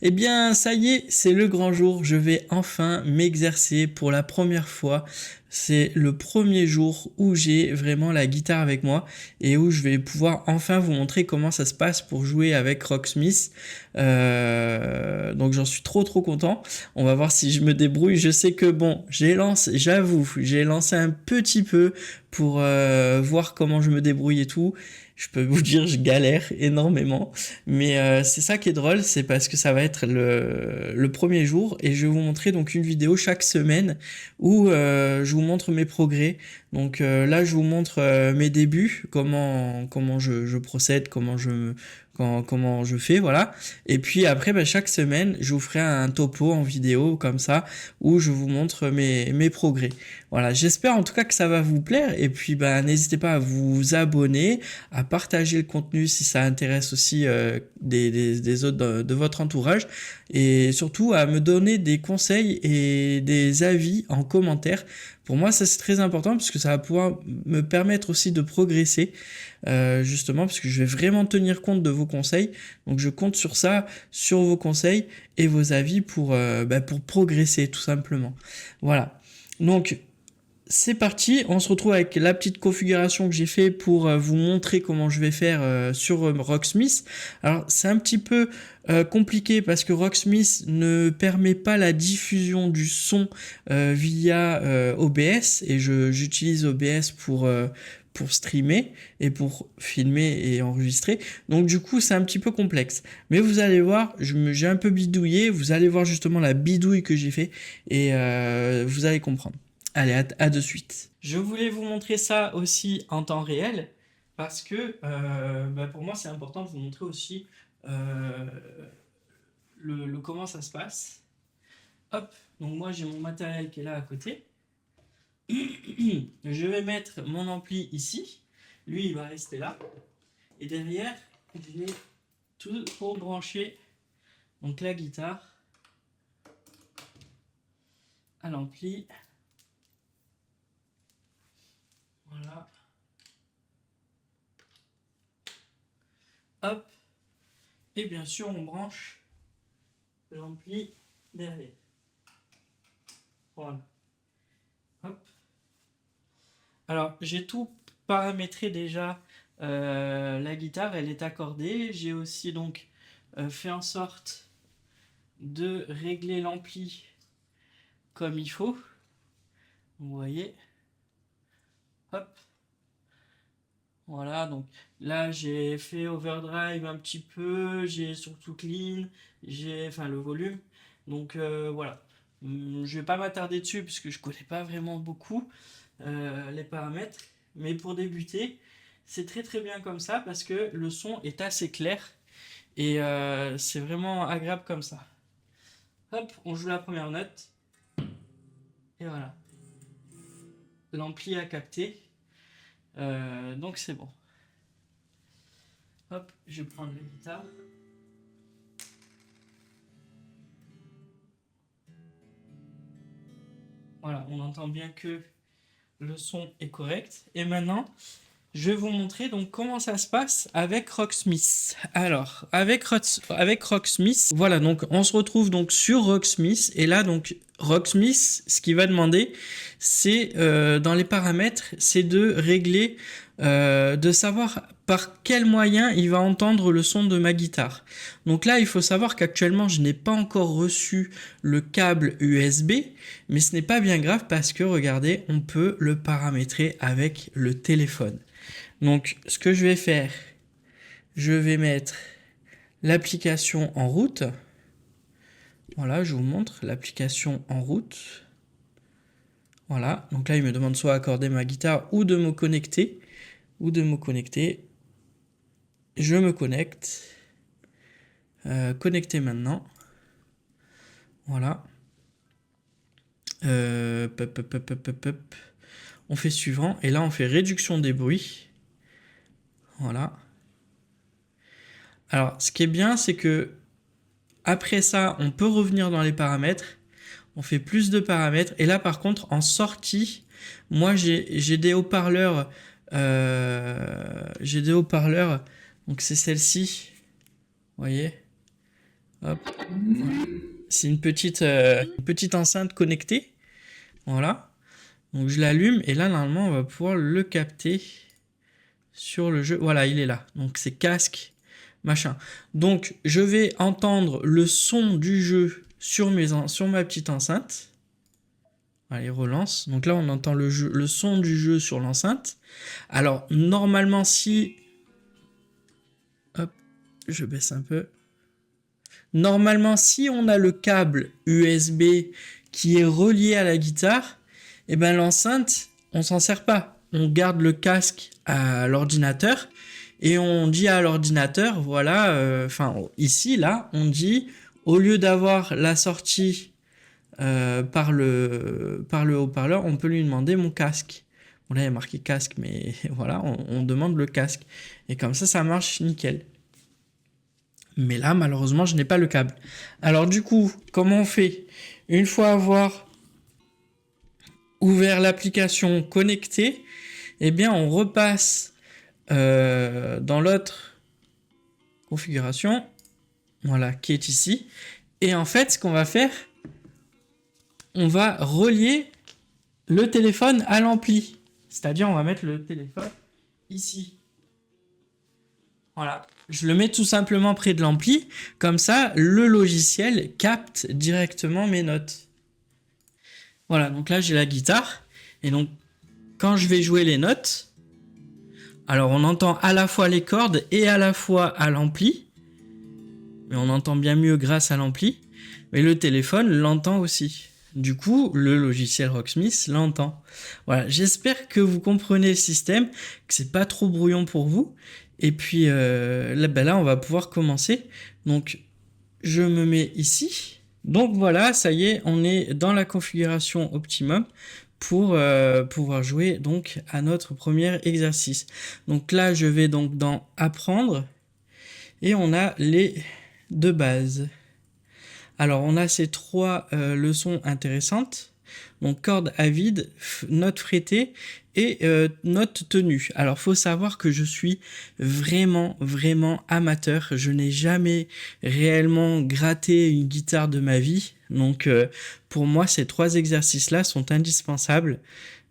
Eh bien, ça y est, c'est le grand jour. Je vais enfin m'exercer pour la première fois. C'est le premier jour où j'ai vraiment la guitare avec moi et où je vais pouvoir enfin vous montrer comment ça se passe pour jouer avec Rocksmith. Donc j'en suis trop content. On va voir si je me débrouille. Je sais que bon, j'avoue, j'ai lancé un petit peu pour voir comment je me débrouille et tout. Je peux vous dire, je galère énormément. Mais c'est ça qui est drôle, c'est parce que ça va être le premier jour et je vais vous montrer donc une vidéo chaque semaine où je vous montre mes progrès. Donc là, je vous montre mes débuts, comment je procède, comment je fais, voilà. Et puis après, bah, chaque semaine, je vous ferai un topo en vidéo comme ça où je vous montre mes progrès. Voilà, j'espère en tout cas que ça va vous plaire et puis bah, n'hésitez pas à vous abonner, à partager le contenu si ça intéresse aussi des autres de votre entourage et surtout à me donner des conseils et des avis en commentaire. Pour moi, ça c'est très important parce que ça va pouvoir me permettre aussi de progresser justement parce que je vais vraiment tenir compte de vos conseils. Donc je compte sur ça, sur vos conseils et vos avis pour progresser tout simplement. Voilà. Donc c'est parti, on se retrouve avec la petite configuration que j'ai fait pour vous montrer comment je vais faire sur Rocksmith. Alors c'est un petit peu compliqué parce que Rocksmith ne permet pas la diffusion du son via OBS et j'utilise OBS pour streamer et pour filmer et enregistrer. Donc du coup c'est un petit peu complexe. Mais vous allez voir, j'ai un peu bidouillé, vous allez voir justement la bidouille que j'ai fait et vous allez comprendre. Allez, à de suite. Je voulais vous montrer ça aussi en temps réel parce que pour moi c'est important de vous montrer aussi euh, comment ça se passe. Hop, donc moi j'ai mon matériel qui est là à côté. Je vais mettre mon ampli ici. Lui il va rester là. Et derrière, j'ai tout pour brancher donc la guitare à l'ampli. Voilà. Hop. Et bien sûr on branche l'ampli derrière. Voilà. Hop. Alors, j'ai tout paramétré déjà. La guitare, elle est accordée. J'ai aussi donc fait en sorte de régler l'ampli comme il faut. Vous voyez. Hop. Voilà, donc là j'ai fait overdrive un petit peu, j'ai surtout clean, enfin le volume. Donc voilà. Je vais pas m'attarder dessus puisque je connais pas vraiment beaucoup les paramètres. Mais pour débuter, c'est très bien comme ça parce que le son est assez clair et c'est vraiment agréable comme ça. Hop, on joue la première note et voilà. L'ampli a capté, donc c'est bon. Hop, je vais prendre la guitare. Voilà, on entend bien que le son est correct. Et maintenant, je vais vous montrer donc comment ça se passe avec Rocksmith. Alors, avec Rocksmith, voilà, donc on se retrouve donc sur Rocksmith. Et là, donc, Rocksmith, ce qu'il va demander, c'est dans les paramètres, c'est de régler, de savoir par quel moyen il va entendre le son de ma guitare. Donc là, il faut savoir qu'actuellement, je n'ai pas encore reçu le câble USB, mais ce n'est pas bien grave parce que, regardez, on peut le paramétrer avec le téléphone. Donc, ce que je vais faire, je vais mettre l'application en route. Voilà, je vous montre l'application en route. Voilà, donc là, il me demande soit accorder ma guitare ou de me connecter. Je me connecte. Connecter maintenant. Voilà. On fait suivant. Et là, on fait réduction des bruits. Voilà. Alors, ce qui est bien, c'est que après ça, on peut revenir dans les paramètres. On fait plus de paramètres. Et là, par contre, en sortie, moi, j'ai des haut-parleurs. J'ai des haut-parleurs. Donc, c'est celle-ci. Vous voyez? Hop. C'est une petite enceinte connectée. Voilà. Donc je l'allume et là normalement on va pouvoir le capter sur le jeu. Voilà, il est là. Donc c'est casque, machin. Donc je vais entendre le son du jeu sur ma petite enceinte. Allez, relance. Donc là on entend le son du jeu sur l'enceinte. Alors normalement si... Hop, je baisse un peu. Normalement si on a le câble USB qui est relié à la guitare, et ben l'enceinte, on s'en sert pas. On garde le casque à l'ordinateur et on dit à l'ordinateur, voilà, ici, là, on dit, au lieu d'avoir la sortie par le haut-parleur, on peut lui demander mon casque. Bon là, il y a marqué casque, mais voilà, on demande le casque. Et comme ça marche nickel. Mais là, malheureusement, je n'ai pas le câble. Alors du coup, comment on fait? Une fois avoir ouvert l'application connectée, eh bien on repasse dans l'autre configuration, voilà, qui est ici. Et en fait, ce qu'on va faire, on va relier le téléphone à l'ampli. C'est-à-dire, on va mettre le téléphone ici. Voilà. Je le mets tout simplement près de l'ampli. Comme ça, le logiciel capte directement mes notes. Voilà, donc là j'ai la guitare, et donc quand je vais jouer les notes, alors on entend à la fois les cordes et à la fois à l'ampli, mais on entend bien mieux grâce à l'ampli, mais le téléphone l'entend aussi. Du coup, le logiciel Rocksmith l'entend. Voilà, j'espère que vous comprenez le système, que c'est pas trop brouillon pour vous, et puis là on va pouvoir commencer. Donc je me mets ici. Donc voilà, ça y est, on est dans la configuration optimum pour pouvoir jouer donc à notre premier exercice. Donc là, je vais donc dans apprendre et on a les deux bases. Alors on a ces trois leçons intéressantes. Donc corde à vide, note frettée et note tenue. Alors faut savoir que je suis vraiment amateur. Je n'ai jamais réellement gratté une guitare de ma vie. Donc pour moi ces trois exercices là sont indispensables.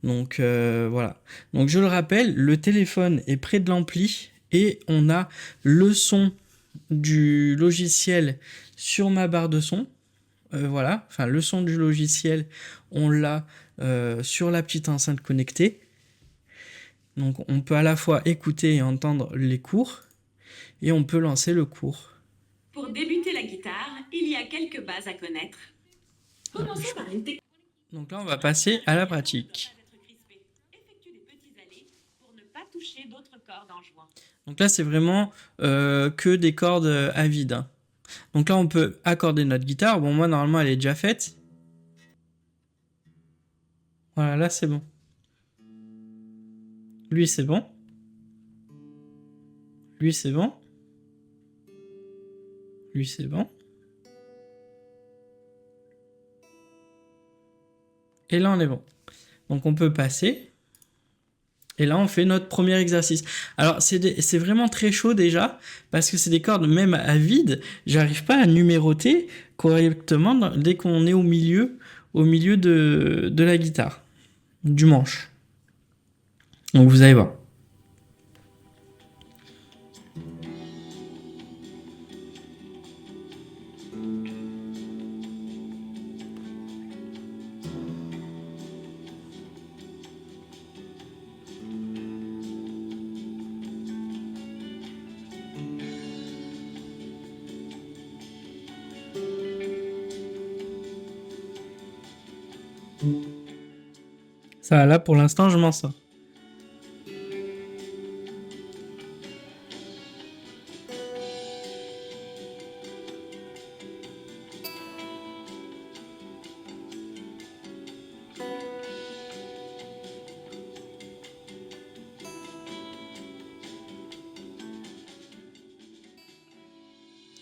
Donc voilà. Donc je le rappelle, le téléphone est près de l'ampli et on a le son du logiciel sur ma barre de son. Voilà, enfin le son du logiciel, on l'a sur la petite enceinte connectée. Donc on peut à la fois écouter et entendre les cours, et on peut lancer le cours. Pour débuter la guitare, il y a quelques bases à connaître. Commençons par une technique. Donc là on va passer à la pratique. Effectue des petits allées pour ne pas toucher d'autres cordes en jouant. Donc là c'est vraiment que des cordes à vide, hein. Donc là on peut accorder notre guitare. Bon moi normalement elle est déjà faite. Voilà, là c'est bon. Lui c'est bon. Lui c'est bon. Lui c'est bon. Et là on est bon. Donc on peut passer. Et là on fait notre premier exercice. Alors c'est vraiment très chaud déjà, parce que c'est des cordes même à vide. J'arrive pas à numéroter correctement dès qu'on est au milieu de la guitare, du manche. Donc vous allez voir. Ça là pour l'instant je m'en sors.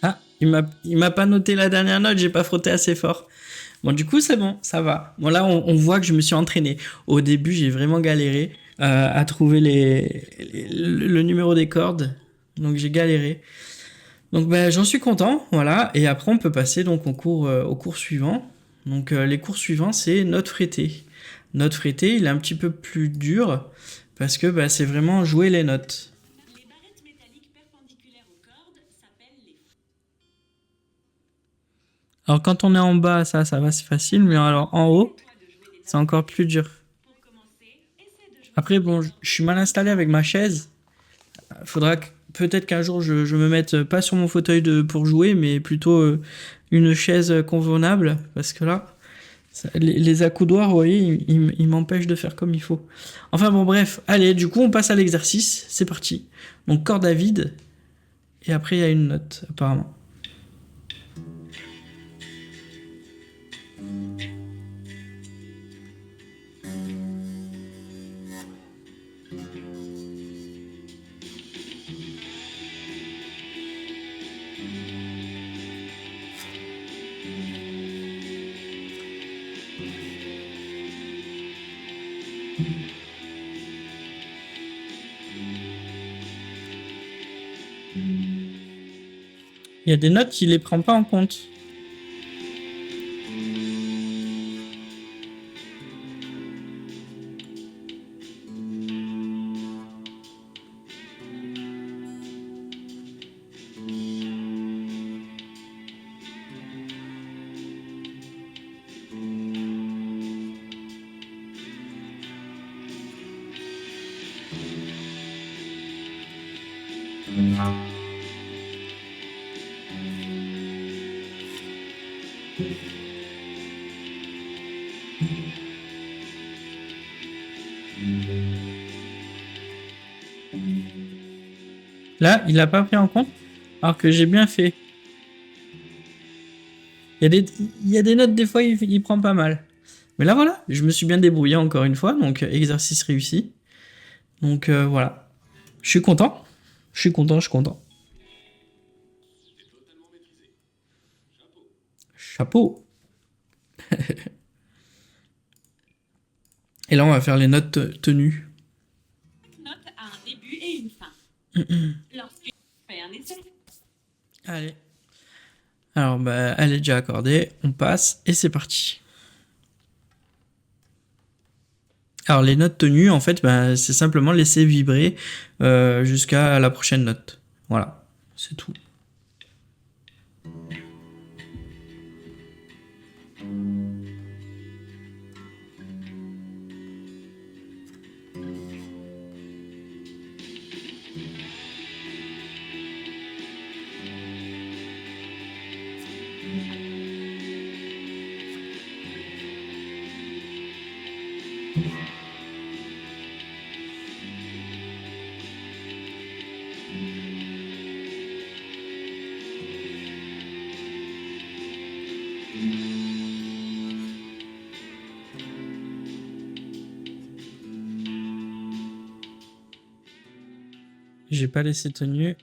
Ah, il m'a pas noté la dernière note, j'ai pas frotté assez fort. Bon, du coup, c'est bon, ça va. Bon, là, on voit que je me suis entraîné. Au début, j'ai vraiment galéré à trouver le numéro des cordes. Donc, j'ai galéré. Donc ben, j'en suis content, voilà. Et après on peut passer donc au cours suivant. Donc les cours suivants c'est note frétée. Note frétée, il est un petit peu plus dur parce que ben, c'est vraiment jouer les notes. Les barrettes métalliques perpendiculaires aux cordes s'appellent les... Alors quand on est en bas, ça va, c'est facile, mais alors en haut, Toi de jouer des c'est notes. encore plus dur. Pour commencer, essaie de jouer Après toutes bon, les notes. je suis mal installé avec ma chaise. Faudra peut-être qu'un jour je me mette pas sur mon fauteuil pour jouer, mais plutôt une chaise convenable, parce que là, les accoudoirs, vous voyez, ils m'empêchent de faire comme il faut. Enfin bon, bref, allez, du coup, on passe à l'exercice, c'est parti. Donc corde à vide, et après il y a une note, apparemment. Il y a des notes, il les prend pas en compte. Là, il l'a pas pris en compte, alors que j'ai bien fait. Il y a des notes, des fois, il prend pas mal. Mais là, voilà, je me suis bien débrouillé encore une fois, donc exercice réussi. Donc voilà, je suis content. Je suis content, je suis content. Chapeau. Et là, on va faire les notes tenues. Chaque note a un début et une fin. Lorsque tu fais un essai, Allez. Alors, bah, elle est déjà accordée, on passe, et c'est parti. Alors, les notes tenues, en fait, bah, c'est simplement laisser vibrer jusqu'à la prochaine note. Voilà, c'est tout. J'ai pas laissé tenue.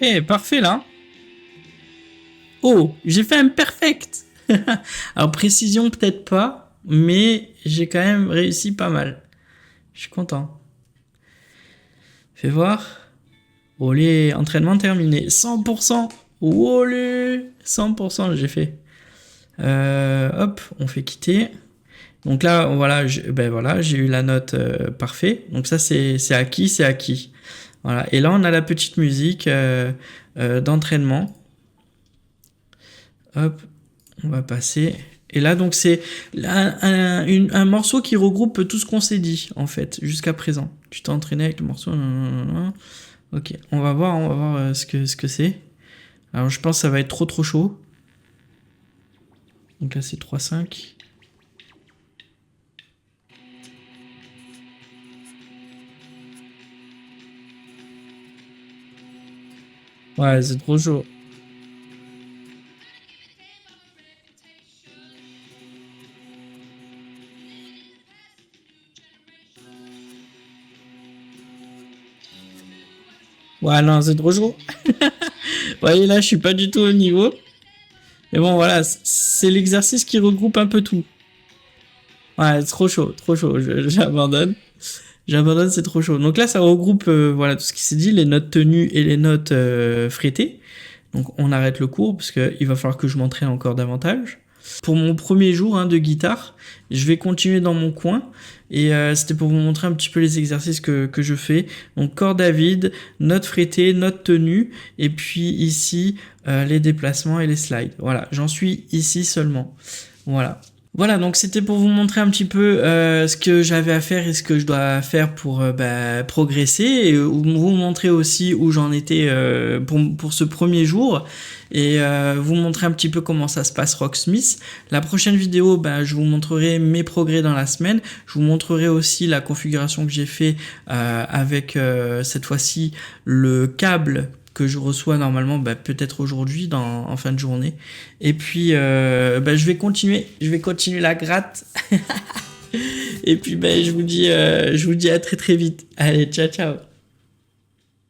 Eh, parfait là. Oh, j'ai fait un perfect. Alors précision peut-être pas, mais j'ai quand même réussi pas mal. Je suis content. Fais voir. Olé, entraînement terminé. 100%. Olé, 100% j'ai fait. Hop, on fait quitter. Donc là, voilà, ben voilà, j'ai eu la note parfait. Donc ça, c'est acquis, c'est acquis. Voilà. Et là, on a la petite musique d'entraînement. Hop, on va passer. Et là, donc, c'est un morceau qui regroupe tout ce qu'on s'est dit, en fait, jusqu'à présent. Tu t'es entraîné avec le morceau. Ok, on va voir ce que c'est. Alors, je pense que ça va être trop chaud. Donc là, c'est 3-5. Ouais, c'est trop chaud. Ouais, non, c'est trop chaud. Vous voyez, là, je suis pas du tout au niveau. Mais bon, voilà, c'est l'exercice qui regroupe un peu tout. Ouais, c'est trop chaud, trop chaud. J'abandonne. J'abandonne, c'est trop chaud. Donc là, ça regroupe voilà tout ce qui s'est dit, les notes tenues et les notes frettées. Donc on arrête le cours parce qu'il va falloir que je m'entraîne encore davantage. Pour mon premier jour de guitare, je vais continuer dans mon coin et c'était pour vous montrer un petit peu les exercices que je fais. Donc corde à vide, notes frettées, notes tenues et puis ici les déplacements et les slides. Voilà, j'en suis ici seulement. Voilà. Voilà, donc c'était pour vous montrer un petit peu ce que j'avais à faire et ce que je dois faire pour progresser et vous montrer aussi où j'en étais pour ce premier jour et vous montrer un petit peu comment ça se passe Rocksmith. La prochaine vidéo, je vous montrerai mes progrès dans la semaine. Je vous montrerai aussi la configuration que j'ai fait avec cette fois-ci le câble que je reçois normalement peut-être aujourd'hui en fin de journée et puis je vais continuer la gratte et puis je vous dis à très très vite. Allez, ciao ciao.